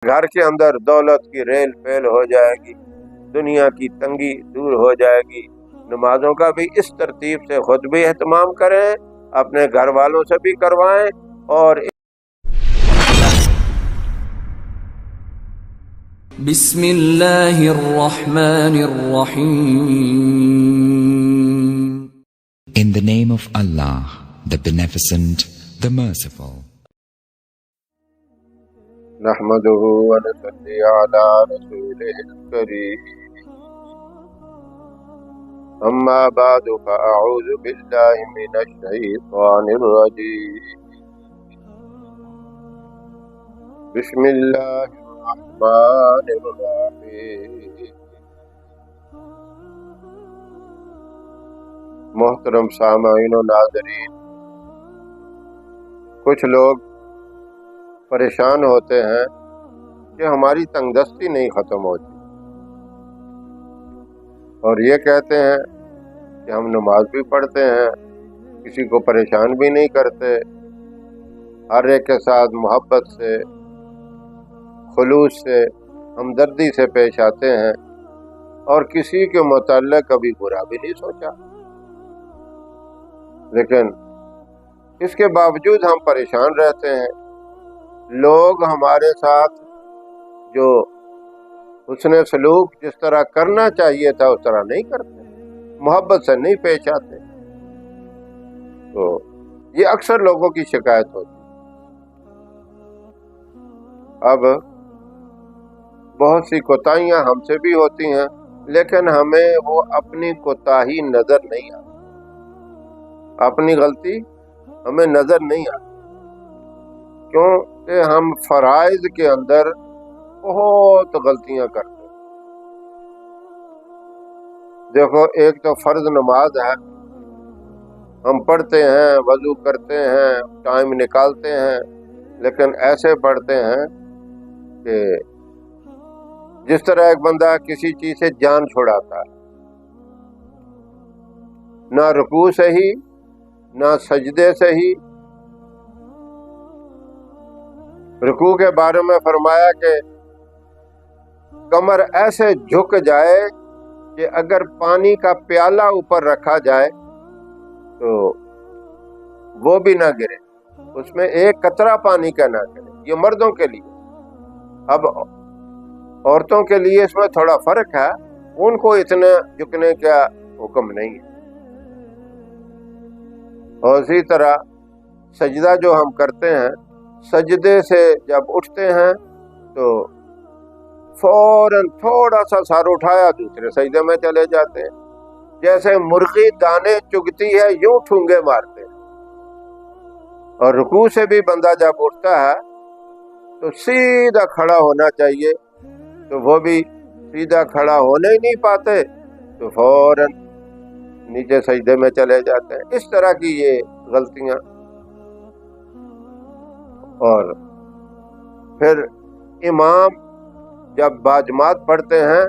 گھر کے اندر دولت کی ریل پیل ہو جائے گی، دنیا کی تنگی دور ہو جائے گی۔ نمازوں کا بھی اس ترتیب سے خود بھی اہتمام کریں، اپنے گھر والوں سے بھی کروائیں، اور بسم اللہ الرحمن الرحیم۔ In the name of Allah, the Beneficent, the Merciful. نحمده ونصلي على رسوله الكريم، اما بعد فاعوذ بالله من الشیطان الرجیم، بسم اللہ الرحمن الرحیم۔ محترم سامعین و ناظرین، کچھ لوگ پریشان ہوتے ہیں کہ ہماری تنگ دستی نہیں ختم ہوتی، اور یہ کہتے ہیں کہ ہم نماز بھی پڑھتے ہیں، کسی کو پریشان بھی نہیں کرتے، ہر ایک کے ساتھ محبت سے، خلوص سے، ہمدردی سے پیش آتے ہیں، اور کسی کے متعلق کبھی برا بھی نہیں سوچا، لیکن اس کے باوجود ہم پریشان رہتے ہیں۔ لوگ ہمارے ساتھ جو حسن سلوک جس طرح کرنا چاہیے تھا اس طرح نہیں کرتے، محبت سے نہیں پیش آتے، تو یہ اکثر لوگوں کی شکایت ہوتی۔ اب بہت سی کوتاہیاں ہم سے بھی ہوتی ہیں، لیکن ہمیں وہ اپنی کوتاہی نظر نہیں آتی، اپنی غلطی ہمیں نظر نہیں آتی، کیونکہ ہم فرائض کے اندر بہت غلطیاں کرتے ہیں۔ دیکھو، ایک تو فرض نماز ہے، ہم پڑھتے ہیں، وضو کرتے ہیں، ٹائم نکالتے ہیں، لیکن ایسے پڑھتے ہیں کہ جس طرح ایک بندہ کسی چیز سے جان چھڑاتا ہے، نہ رکوع صحیح، نہ سجدے صحیح۔ رکوع کے بارے میں فرمایا کہ کمر ایسے جھک جائے کہ اگر پانی کا پیالہ اوپر رکھا جائے تو وہ بھی نہ گرے، اس میں ایک قطرہ پانی کا نہ گرے۔ یہ مردوں کے لیے۔ اب عورتوں کے لیے اس میں تھوڑا فرق ہے، ان کو اتنا جھکنے کا حکم نہیں ہے۔ اور اسی طرح سجدہ جو ہم کرتے ہیں، سجدے سے جب اٹھتے ہیں تو فوراً تھوڑا سا سر اٹھایا دوسرے سجدے میں چلے جاتے ہیں، جیسے مرغی دانے چگتی ہے یوں ٹھونگے مارتے ہیں۔ اور رکوع سے بھی بندہ جب اٹھتا ہے تو سیدھا کھڑا ہونا چاہیے، تو وہ بھی سیدھا کھڑا ہونے ہی نہیں پاتے، تو فوراً نیچے سجدے میں چلے جاتے ہیں۔ اس طرح کی یہ غلطیاں۔ اور پھر امام جب باجماعت پڑھتے ہیں،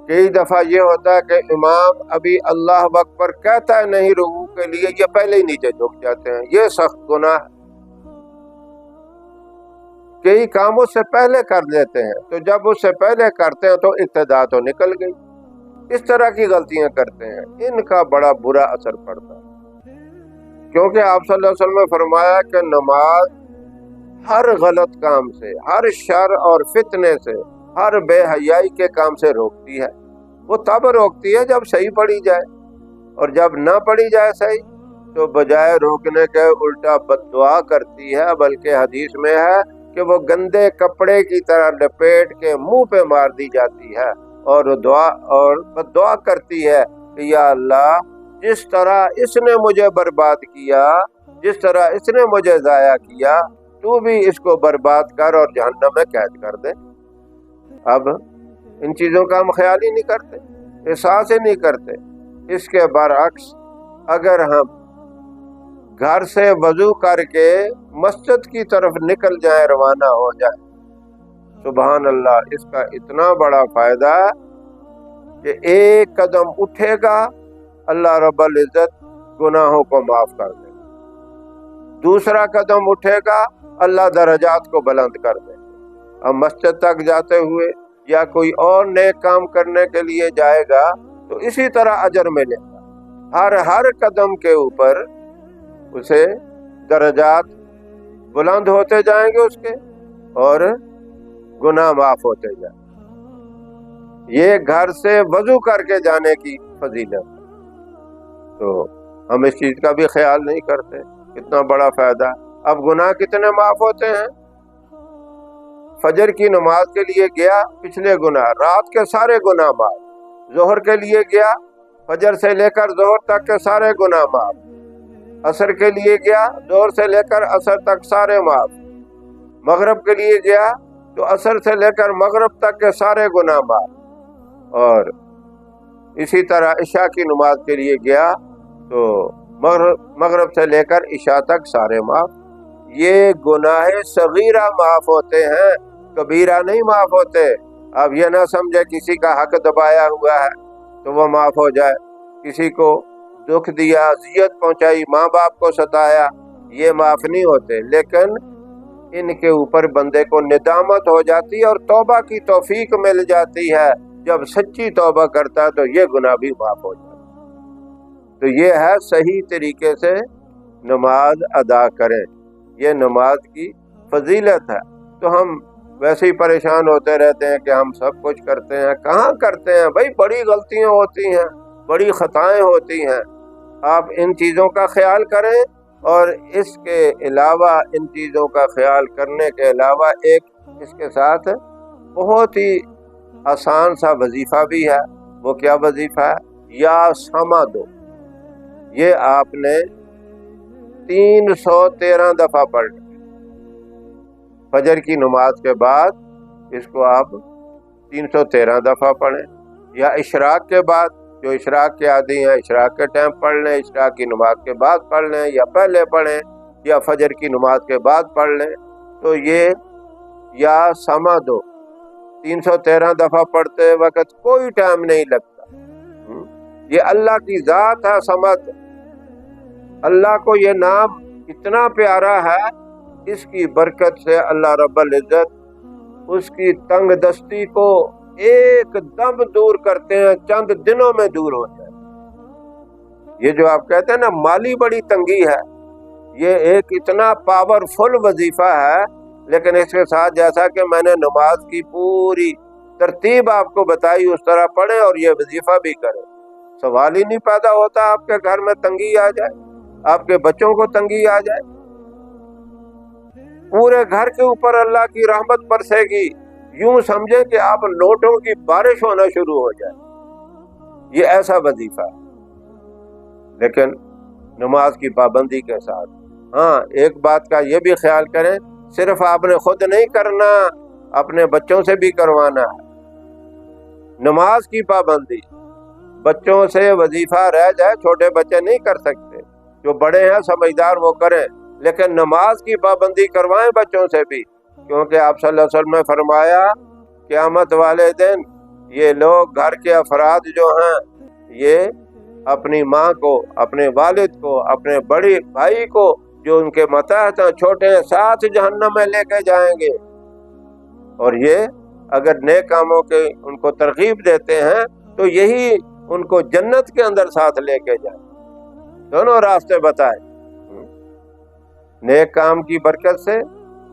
کئی دفعہ یہ ہوتا ہے کہ امام ابھی اللہ اکبر کہتا ہے نہیں رکوع کے لیے، یہ پہلے ہی نیچے جھک جاتے ہیں۔ یہ سخت گناہ ہے، کئی کام اس سے پہلے کر لیتے ہیں، تو جب اس سے پہلے کرتے ہیں تو ابتدا تو نکل گئی۔ اس طرح کی غلطیاں کرتے ہیں، ان کا بڑا برا اثر پڑتا ہے، کیونکہ آپ صلی اللہ علیہ وسلم نے فرمایا کہ نماز ہر غلط کام سے، ہر شر اور فتنے سے، ہر بے حیائی کے کام سے روکتی ہے۔ وہ تب روکتی ہے جب صحیح پڑھی جائے، اور جب نہ پڑھی جائے صحیح تو بجائے روکنے کے الٹا بد دعا کرتی ہے، بلکہ حدیث میں ہے کہ وہ گندے کپڑے کی طرح لپیٹ کے منہ پہ مار دی جاتی ہے، اور بد دعا کرتی ہے کہ یا اللہ، جس طرح اس نے مجھے برباد کیا، جس طرح اس نے مجھے ضائع کیا، تو بھی اس کو برباد کر اور جہنم میں قید کر دے۔ اب ان چیزوں کا ہم خیال ہی نہیں کرتے، احساس ہی نہیں کرتے۔ اس کے برعکس اگر ہم گھر سے وضو کر کے مسجد کی طرف نکل جائیں، روانہ ہو جائیں، سبحان اللہ، اس کا اتنا بڑا فائدہ ہے کہ ایک قدم اٹھے گا، اللہ رب العزت گناہوں کو معاف کر دے گا، دوسرا قدم اٹھے گا، اللہ درجات کو بلند کر دے گا، اب مسجد تک جاتے ہوئے یا کوئی اور نیک کام کرنے کے لیے جائے گا تو اسی طرح اجر ملے گا، ہر قدم کے اوپر اسے درجات بلند ہوتے جائیں گے اس کے، اور گناہ معاف ہوتے جائیں گے۔ یہ گھر سے وضو کر کے جانے کی فضیلت، تو ہم اس چیز کا بھی خیال نہیں کرتے، کتنا بڑا فائدہ۔ اب گناہ کتنے معاف ہوتے ہیں؟ فجر کی نماز کے لیے گیا، پچھلے گناہ، رات کے سارے گناہ معاف، ظہر کے لیے گیا، فجر سے لے کر ظہر تک کے سارے گناہ معاف، عصر کے لیے گیا، ظہر سے لے کر عصر تک سارے معاف، مغرب کے لیے گیا تو عصر سے لے کر مغرب تک کے سارے گناہ معاف، اور اسی طرح عشاء کی نماز کے لیے گیا تو مغرب سے لے کر عشاء تک سارے معاف۔ یہ گناہ صغیرہ معاف ہوتے ہیں، کبیرہ نہیں معاف ہوتے۔ اب یہ نہ سمجھے کسی کا حق دبایا ہوا ہے تو وہ معاف ہو جائے، کسی کو دکھ دیا، اذیت پہنچائی، ماں باپ کو ستایا، یہ معاف نہیں ہوتے، لیکن ان کے اوپر بندے کو ندامت ہو جاتی ہے اور توبہ کی توفیق مل جاتی ہے۔ جب سچی توبہ کرتا ہے تو یہ گناہ بھی معاف ہو جاتا ہے۔ تو یہ ہے صحیح طریقے سے نماز ادا کریں، یہ نماز کی فضیلت ہے۔ تو ہم ویسے ہی پریشان ہوتے رہتے ہیں کہ ہم سب کچھ کرتے ہیں، کہاں کرتے ہیں بھائی، بڑی غلطیاں ہوتی ہیں، بڑی خطائیں ہوتی ہیں۔ آپ ان چیزوں کا خیال کریں، اور اس کے علاوہ، ان چیزوں کا خیال کرنے کے علاوہ، ایک اس کے ساتھ بہت ہی آسان سا وظیفہ بھی ہے۔ وہ کیا وظیفہ ہے؟ یا سمدو، یہ آپ نے 313 دفعہ پڑھنا۔ فجر کی نماز کے بعد اس کو آپ 313 دفعہ پڑھیں، یا اشراق کے بعد، جو اشراق کے عادی ہیں اشراق کے ٹائم پڑھ لیں، اشراق کی نماز کے بعد پڑھ لیں، یا پہلے پڑھیں، یا فجر کی نماز کے بعد پڑھ لیں۔ تو یہ یا سمدو 313 دفعہ پڑھتے وقت کوئی ٹائم نہیں لگتا۔ یہ اللہ کی ذات ہے سمد، اللہ کو یہ نام اتنا پیارا ہے، اس کی برکت سے اللہ رب العزت اس کی تنگ دستی کو ایک دم دور کرتے ہیں، چند دنوں میں دور ہو جائے۔ یہ جو آپ کہتے ہیں نا مالی بڑی تنگی ہے، یہ ایک اتنا پاورفل وظیفہ ہے، لیکن اس کے ساتھ جیسا کہ میں نے نماز کی پوری ترتیب آپ کو بتائی اس طرح پڑھیں اور یہ وظیفہ بھی کریں۔ سوال ہی نہیں پیدا ہوتا آپ کے گھر میں تنگی آ جائے، آپ کے بچوں کو تنگی آ جائے، پورے گھر کے اوپر اللہ کی رحمت برسے گی، یوں سمجھیں کہ آپ نوٹوں کی بارش ہونا شروع ہو جائے۔ یہ ایسا وظیفہ ہے، لیکن نماز کی پابندی کے ساتھ۔ ہاں، ایک بات کا یہ بھی خیال کریں، صرف آپ نے خود نہیں کرنا، اپنے بچوں سے بھی کروانا ہے۔ نماز کی پابندی، بچوں سے وظیفہ رہ جائے، چھوٹے بچے نہیں کر سکتے، جو بڑے ہیں سمجھدار وہ کریں، لیکن نماز کی پابندی کروائیں بچوں سے بھی، کیونکہ آپ صلی اللہ علیہ وسلم نے فرمایا قیامت والے دن یہ لوگ، گھر کے افراد جو ہیں، یہ اپنی ماں کو، اپنے والد کو، اپنے بڑے بھائی کو جو ان کے ماتحت ہیں، چھوٹے ہیں، ساتھ جہنم میں لے کے جائیں گے۔ اور یہ اگر نیک کاموں کے ان کو ترغیب دیتے ہیں تو یہی ان کو جنت کے اندر ساتھ لے کے جائیں، دونوں راستے بتائیں، نیک کام کی برکت سے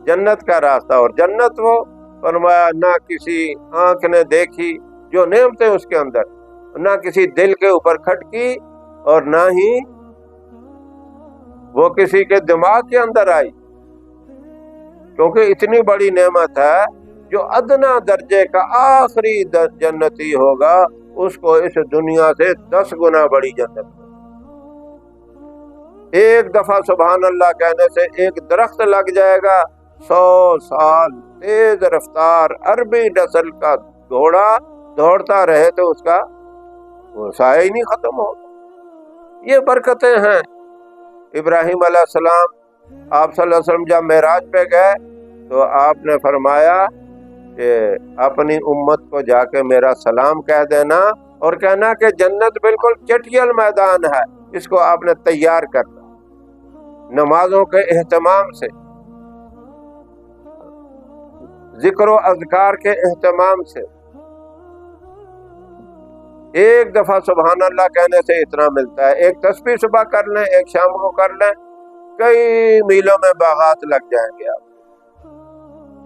جنت کا راستہ، اور جنت وہ فرمایا نہ کسی آنکھ نے دیکھی، جو نعمتیں اس کے اندر، نہ کسی دل کے اوپر کھٹکی، اور نہ ہی وہ کسی کے دماغ کے اندر آئی، کیونکہ اتنی بڑی نعمت ہے، جو ادنا درجے کا آخری جنتی ہوگا اس کو اس دنیا سے 10 گنا بڑی جنت ہے۔ ایک دفعہ سبحان اللہ کہنے سے ایک درخت لگ جائے گا، 100 سال تیز رفتار عربی نسل کا گھوڑا دوڑتا رہے تو اس کا وہ سایہ ہی نہیں ختم ہوگا۔ یہ برکتیں ہیں۔ ابراہیم علیہ السلام، آپ صلی اللہ علیہ وسلم جب معراج پہ گئے تو آپ نے فرمایا کہ اپنی امت کو جا کے میرا سلام کہہ دینا، اور کہنا کہ جنت بالکل چٹیل میدان ہے، اس کو آپ نے تیار کرنا نمازوں کے اہتمام سے۔ ذکر و اذکار کے اہتمام سے۔ ایک دفعہ سبحان اللہ کہنے سے اتنا ملتا ہے، ایک تسبیح صبح کر لیں، ایک شام کو کر لیں، کئی میلوں میں باغات لگ جائیں گے آپ۔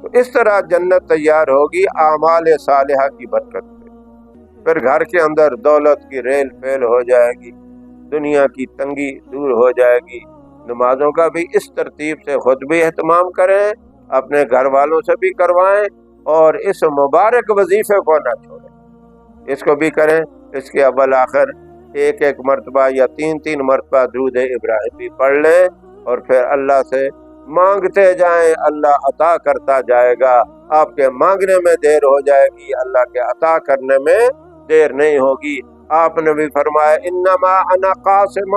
تو اس طرح جنت تیار ہوگی اعمال صالحہ کی برکت سے۔ پھر گھر کے اندر دولت کی ریل پھیل ہو جائے گی، دنیا کی تنگی دور ہو جائے گی۔ نمازوں کا بھی اس ترتیب سے خود بھی اہتمام کریں، اپنے گھر والوں سے بھی کروائیں، اور اس مبارک وظیفے کو نہ چھوڑیں، اس کو بھی کریں۔ اس کے اول آخر ایک ایک مرتبہ یا تین تین مرتبہ درود ابراہیم بھی پڑھ لیں، اور پھر اللہ سے مانگتے جائیں، اللہ عطا کرتا جائے گا۔ آپ کے مانگنے میں دیر ہو جائے گی، اللہ کے عطا کرنے میں دیر نہیں ہوگی۔ آپ نے بھی فرمایا انما انا قاسم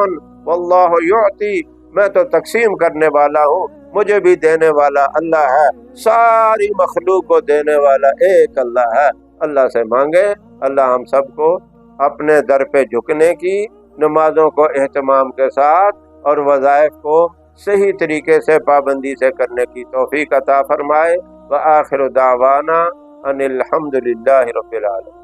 واللہ یعطی، میں تو تقسیم کرنے والا ہوں، مجھے بھی دینے والا اللہ ہے، ساری مخلوق کو دینے والا ایک اللہ ہے۔ اللہ سے مانگے، اللہ ہم سب کو اپنے در پہ جھکنے کی، نمازوں کو اہتمام کے ساتھ اور وظائف کو صحیح طریقے سے پابندی سے کرنے کی توفیق عطا فرمائے۔ وآخر دعوانا ان الحمد للہ رب العالمین۔